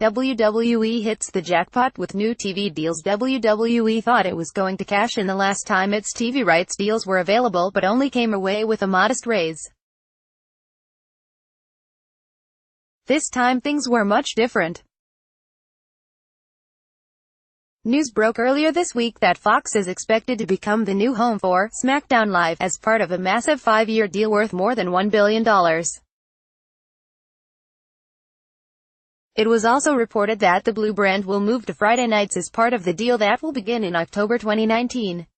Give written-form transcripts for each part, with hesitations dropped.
WWE hits the jackpot with new TV deals. WWE thought it was going to cash in the last time its TV rights deals were available, but only came away with a modest raise. This time things were much different. News broke earlier this week that Fox is expected to become the new home for SmackDown Live, as part of a massive 5-year deal worth more than $1 billion. It was also reported that the Blue brand will move to Friday nights as part of the deal that will begin in October 2019.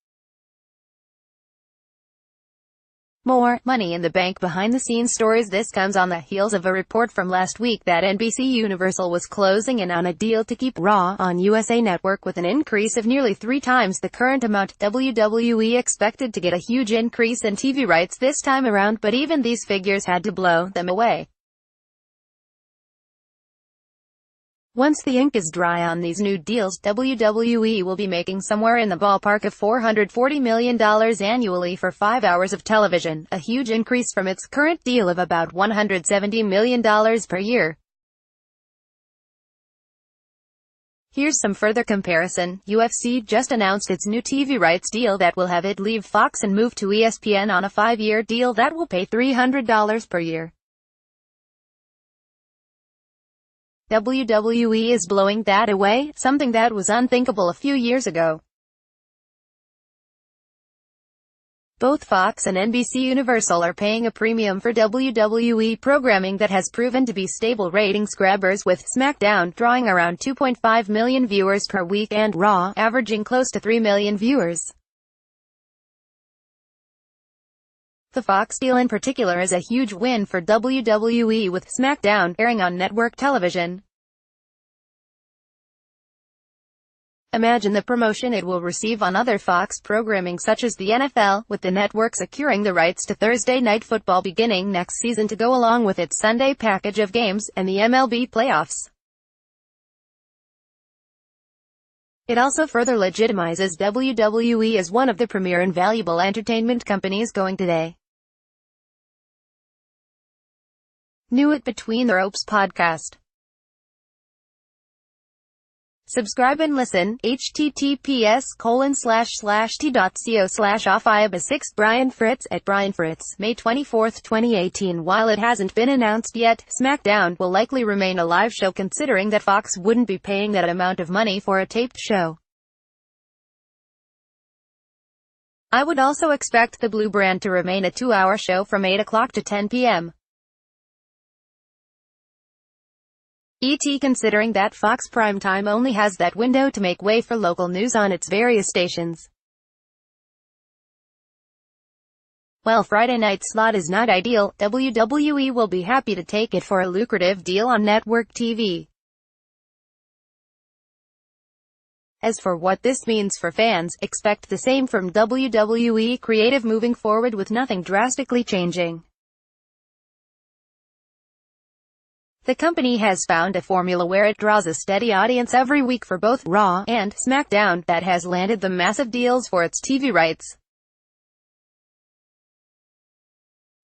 More Money in the Bank behind-the-scenes stories. This comes on the heels of a report from last week that NBC Universal was closing in on a deal to keep Raw on USA Network with an increase of nearly 3 times the current amount. WWE expected to get a huge increase in TV rights this time around, but even these figures had to blow them away. Once the ink is dry on these new deals, WWE will be making somewhere in the ballpark of $440 million annually for 5 hours of television, a huge increase from its current deal of about $170 million per year. Here's some further comparison. UFC just announced its new TV rights deal that will have it leave Fox and move to ESPN on a 5-year deal that will pay $300 per year. WWE is blowing that away, something that was unthinkable a few years ago. Both Fox and NBC Universal are paying a premium for WWE programming that has proven to be stable ratings grabbers, with SmackDown drawing around 2.5 million viewers per week and Raw averaging close to 3 million viewers. The Fox deal in particular is a huge win for WWE, with SmackDown airing on network television. Imagine the promotion it will receive on other Fox programming such as the NFL, with the network securing the rights to Thursday Night Football beginning next season to go along with its Sunday package of games, and the MLB playoffs. It also further legitimizes WWE as one of the premier and valuable entertainment companies going today. New at Between the Ropes podcast. Subscribe and listen. https://t.co/off/IABA6 Brian Fritz at Brian Fritz, May 24, 2018. While it hasn't been announced yet, SmackDown will likely remain a live show, considering that Fox wouldn't be paying that amount of money for a taped show. I would also expect the Blue brand to remain a 2-hour show from 8 o'clock to 10 p.m. considering that Fox Primetime only has that window to make way for local news on its various stations. While Friday night slot is not ideal, WWE will be happy to take it for a lucrative deal on network TV. As for what this means for fans, expect the same from WWE creative moving forward, with nothing drastically changing. The company has found a formula where it draws a steady audience every week for both Raw and SmackDown that has landed them massive deals for its TV rights.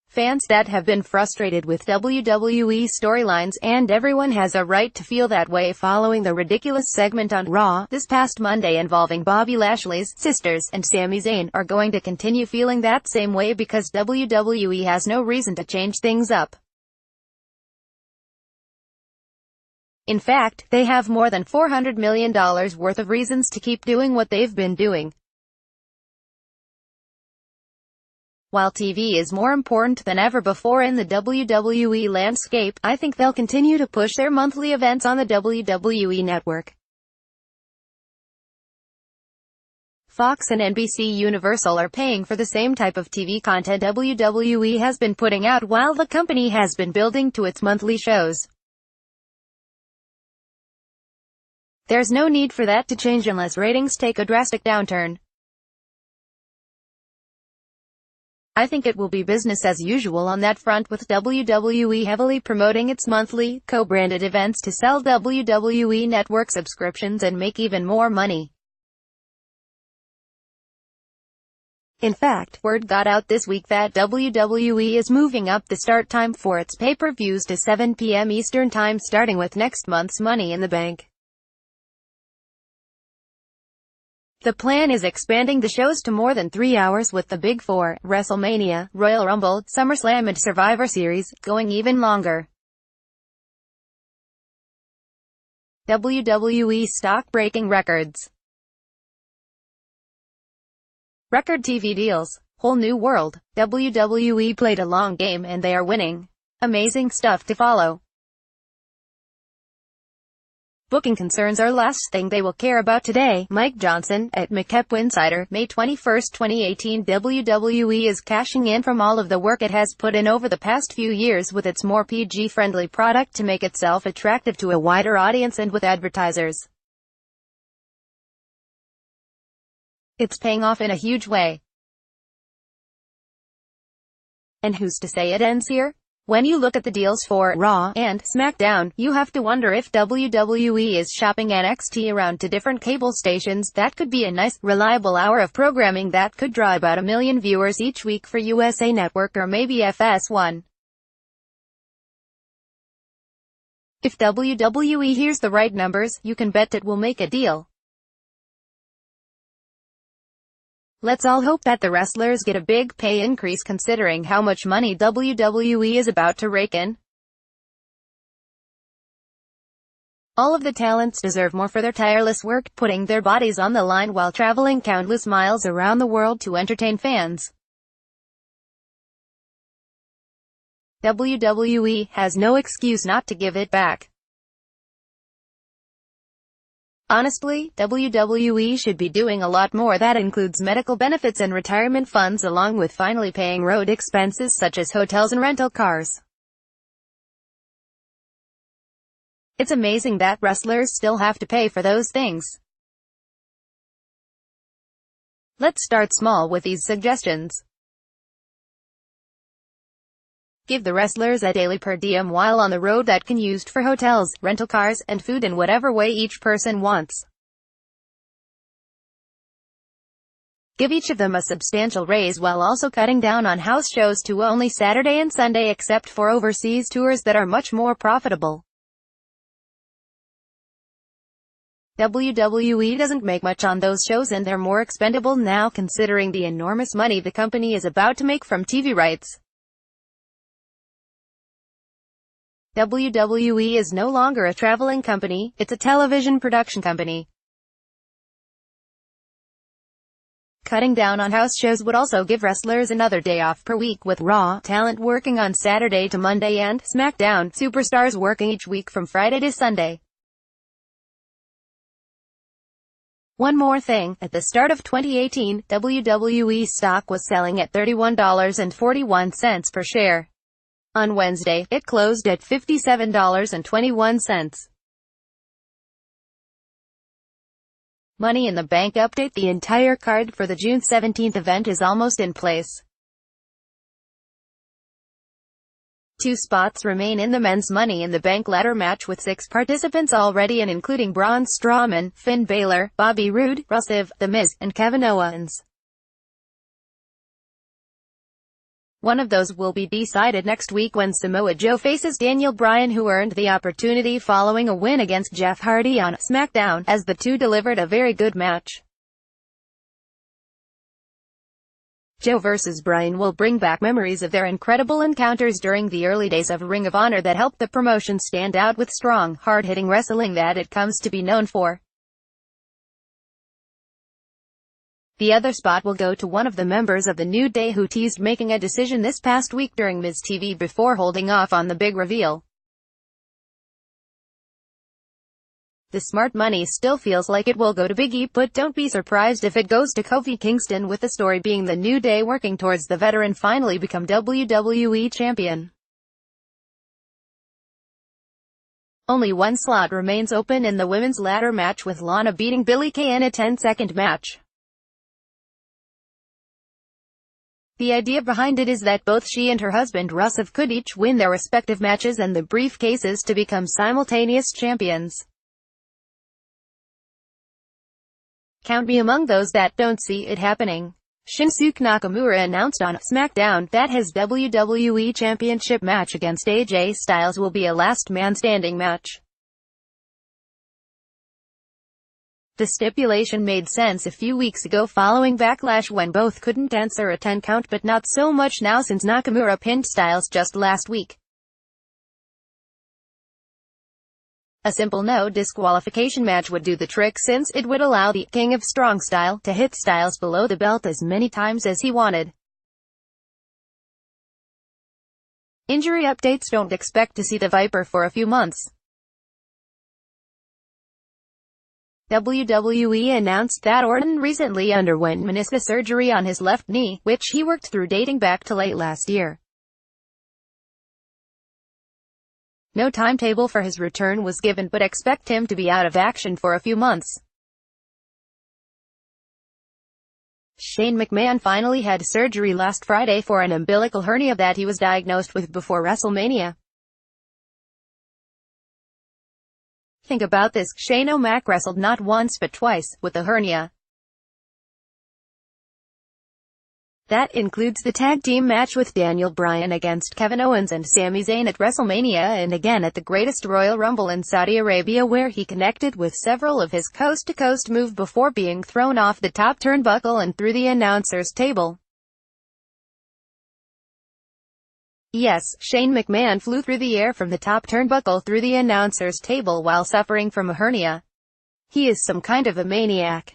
Fans that have been frustrated with WWE storylines, and everyone has a right to feel that way following the ridiculous segment on Raw this past Monday involving Bobby Lashley's sisters and Sami Zayn, are going to continue feeling that same way because WWE has no reason to change things up. In fact, they have more than $400 million worth of reasons to keep doing what they've been doing. While TV is more important than ever before in the WWE landscape, I think they'll continue to push their monthly events on the WWE network. Fox and NBC Universal are paying for the same type of TV content WWE has been putting out, while the company has been building to its monthly shows. There's no need for that to change unless ratings take a drastic downturn. I think it will be business as usual on that front, with WWE heavily promoting its monthly, co-branded events to sell WWE Network subscriptions and make even more money. In fact, word got out this week that WWE is moving up the start time for its pay-per-views to 7 p.m. Eastern Time starting with next month's Money in the Bank. The plan is expanding the shows to more than 3 hours, with the Big Four, WrestleMania, Royal Rumble, SummerSlam and Survivor Series, going even longer. WWE stock breaking records. Record TV deals. Whole new world. WWE played a long game and they are winning. Amazing stuff to follow. Booking concerns are last thing they will care about today. Mike Johnson, at McKep Insider, May 21, 2018. WWE is cashing in from all of the work it has put in over the past few years with its more PG-friendly product to make itself attractive to a wider audience and with advertisers. It's paying off in a huge way. And who's to say it ends here? When you look at the deals for Raw and SmackDown, you have to wonder if WWE is shopping NXT around to different cable stations. That could be a nice, reliable hour of programming that could draw about 1 million viewers each week for USA Network or maybe FS1. If WWE hears the right numbers, you can bet it will make a deal. Let's all hope that the wrestlers get a big pay increase considering how much money WWE is about to rake in. All of the talents deserve more for their tireless work, putting their bodies on the line while traveling countless miles around the world to entertain fans. WWE has no excuse not to give it back. Honestly, WWE should be doing a lot more. That includes medical benefits and retirement funds along with finally paying road expenses such as hotels and rental cars. It's amazing that wrestlers still have to pay for those things. Let's start small with these suggestions. Give the wrestlers a daily per diem while on the road that can be used for hotels, rental cars, and food in whatever way each person wants. Give each of them a substantial raise while also cutting down on house shows to only Saturday and Sunday except for overseas tours that are much more profitable. WWE doesn't make much on those shows and they're more expendable now considering the enormous money the company is about to make from TV rights. WWE is no longer a traveling company, it's a television production company. Cutting down on house shows would also give wrestlers another day off per week, with Raw talent working on Saturday to Monday and SmackDown superstars working each week from Friday to Sunday. One more thing, at the start of 2018, WWE stock was selling at $31.41 per share. On Wednesday, it closed at $57.21. Money in the Bank update. The entire card for the June 17th event is almost in place. 2 spots remain in the men's Money in the Bank ladder match with 6 participants already in, including Braun Strowman, Finn Balor, Bobby Roode, Rusev, The Miz, and Kevin Owens. One of those will be decided next week when Samoa Joe faces Daniel Bryan, who earned the opportunity following a win against Jeff Hardy on SmackDown, as the two delivered a very good match. Joe vs. Bryan will bring back memories of their incredible encounters during the early days of Ring of Honor that helped the promotion stand out with strong, hard-hitting wrestling that it comes to be known for. The other spot will go to one of the members of the New Day who teased making a decision this past week during Miz TV before holding off on the big reveal. The smart money still feels like it will go to Big E, but don't be surprised if it goes to Kofi Kingston, with the story being the New Day working towards the veteran finally become WWE champion. Only one slot remains open in the women's ladder match, with Lana beating Billie Kay in a 10-second match. The idea behind it is that both she and her husband Rusev could each win their respective matches and the briefcases to become simultaneous champions. Count me among those that don't see it happening. Shinsuke Nakamura announced on SmackDown that his WWE Championship match against AJ Styles will be a last man standing match. The stipulation made sense a few weeks ago following Backlash when both couldn't answer a 10 count, but not so much now since Nakamura pinned Styles just last week. A simple no disqualification match would do the trick, since it would allow the King of Strong Style to hit Styles below the belt as many times as he wanted. Injury updates: don't expect to see the Viper for a few months. WWE announced that Orton recently underwent meniscus surgery on his left knee, which he worked through dating back to late last year. No timetable for his return was given, but expect him to be out of action for a few months. Shane McMahon finally had surgery last Friday for an umbilical hernia that he was diagnosed with before WrestleMania. Think about this: Shane O'Mac wrestled not once but twice with a hernia. That includes the tag team match with Daniel Bryan against Kevin Owens and Sami Zayn at WrestleMania, and again at the Greatest Royal Rumble in Saudi Arabia, where he connected with several of his coast-to-coast moves before being thrown off the top turnbuckle and through the announcer's table. Yes, Shane McMahon flew through the air from the top turnbuckle through the announcer's table while suffering from a hernia. He is some kind of a maniac.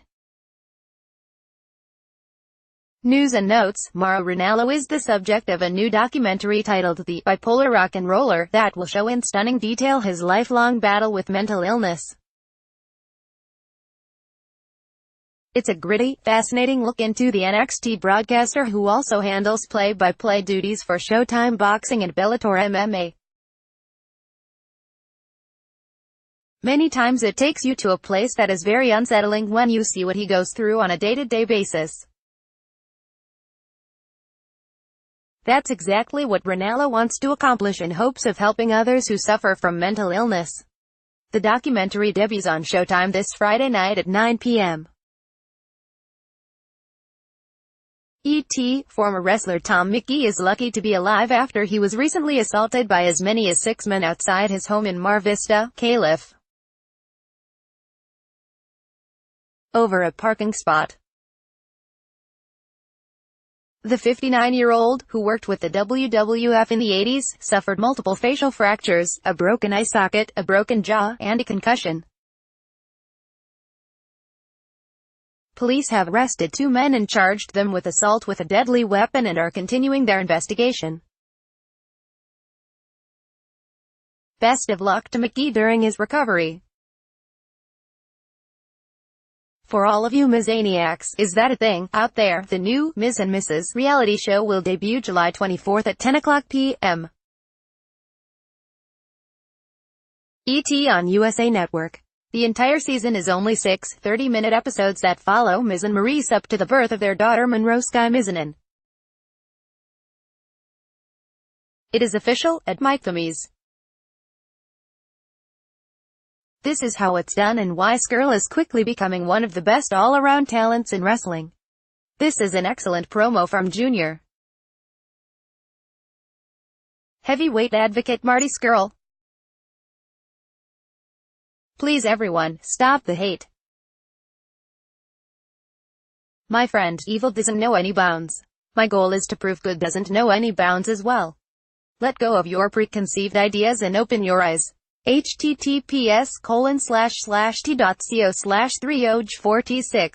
News and notes: Mauro Ranallo is the subject of a new documentary titled The Bipolar Rock and Roller that will show in stunning detail his lifelong battle with mental illness. It's a gritty, fascinating look into the NXT broadcaster who also handles play-by-play duties for Showtime Boxing and Bellator MMA. Many times it takes you to a place that is very unsettling when you see what he goes through on a day-to-day basis. That's exactly what Ranallo wants to accomplish in hopes of helping others who suffer from mental illness. The documentary debuts on Showtime this Friday night at 9 p.m. Former wrestler Tom Mickey is lucky to be alive after he was recently assaulted by as many as 6 men outside his home in Mar Vista, Calif. over a parking spot. The 59-year-old, who worked with the WWF in the 80s, suffered multiple facial fractures, a broken eye socket, a broken jaw, and a concussion. Police have arrested 2 men and charged them with assault with a deadly weapon and are continuing their investigation. Best of luck to McGee during his recovery. For all of you Mizaniacs, is that a thing out there? The new Ms. and Mrs. reality show will debut July 24th at 10:00 p.m. ET on USA Network. The entire season is only 6 30-minute episodes that follow Miz and Maurice up to the birth of their daughter Monroe Sky Mizanin. It is official, at Mike Thames. This is how it's done and why Skrull is quickly becoming one of the best all-around talents in wrestling. This is an excellent promo from Junior Heavyweight advocate Marty Skrull. Please everyone, stop the hate. My friend, evil doesn't know any bounds. My goal is to prove good doesn't know any bounds as well. Let go of your preconceived ideas and open your eyes. https://t.co/3oj4t6